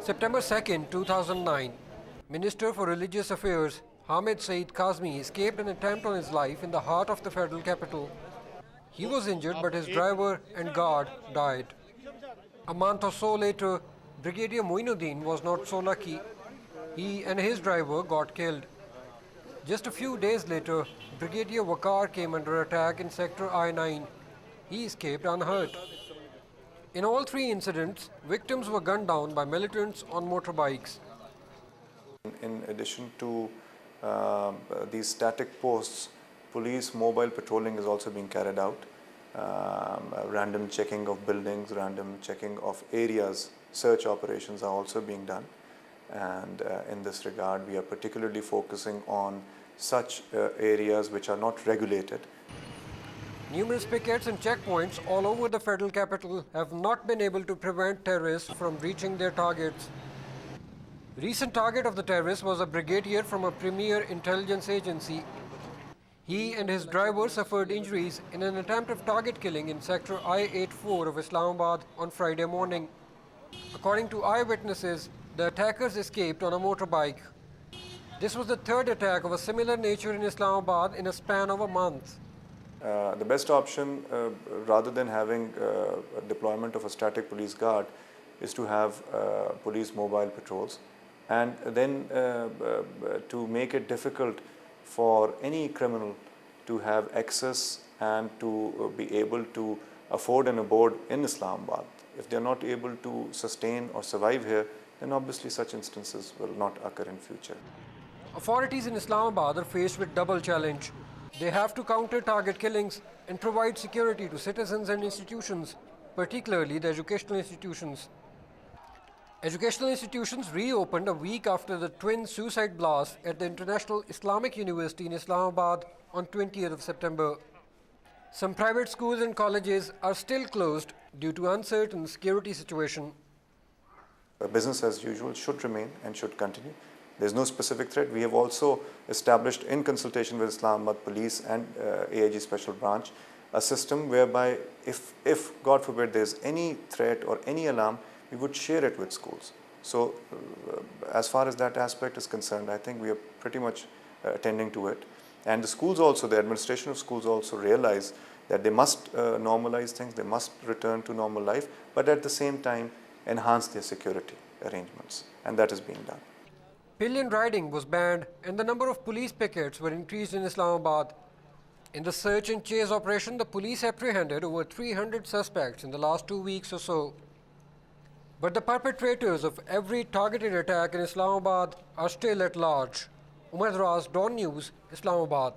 September 2nd, 2009, Minister for Religious Affairs Hamid Saeed Kazmi escaped an attempt on his life in the heart of the federal capital. He was injured, but his driver and guard died. A month or so later, Brigadier Moinuddin was not so lucky. He and his driver got killed. Just a few days later, Brigadier Wakar came under attack in Sector I-9. He escaped unhurt. In all three incidents, victims were gunned down by militants on motorbikes. In addition to these static posts, police mobile patrolling is also being carried out. Random checking of buildings, random checking of areas, search operations are also being done. And in this regard, we are particularly focusing on such areas which are not regulated. Numerous pickets and checkpoints all over the federal capital have not been able to prevent terrorists from reaching their targets. Recent target of the terrorists was a brigadier from a premier intelligence agency. He and his driver suffered injuries in an attempt of target killing in Sector I-84 of Islamabad on Friday morning. According to eyewitnesses, the attackers escaped on a motorbike. This was the third attack of a similar nature in Islamabad in a span of a month. The best option, rather than having a deployment of a static police guard, is to have police mobile patrols, and then to make it difficult for any criminal to have access and to be able to afford an abode in Islamabad. If they are not able to sustain or survive here, then obviously such instances will not occur in future. Authorities in Islamabad are faced with double challenge. They have to counter target killings and provide security to citizens and institutions, particularly the educational institutions. Educational institutions reopened a week after the twin suicide blast at the International Islamic University in Islamabad on 20th of September. Some private schools and colleges are still closed due to uncertain security situation. Business as usual should remain and should continue. There's no specific threat. We have also established, in consultation with Islamabad Police and AIG Special Branch, a system whereby if God forbid there's any threat or any alarm, we would share it with schools. So as far as that aspect is concerned, I think we are pretty much attending to it. And the schools also, the administration of schools also realize that they must normalize things, they must return to normal life, but at the same time enhance their security arrangements, and that is being done. Pillion riding was banned and the number of police pickets were increased in Islamabad. In the search and chase operation, the police apprehended over 300 suspects in the last 2 weeks or so. But the perpetrators of every targeted attack in Islamabad are still at large. Umer, Dawn News, Islamabad.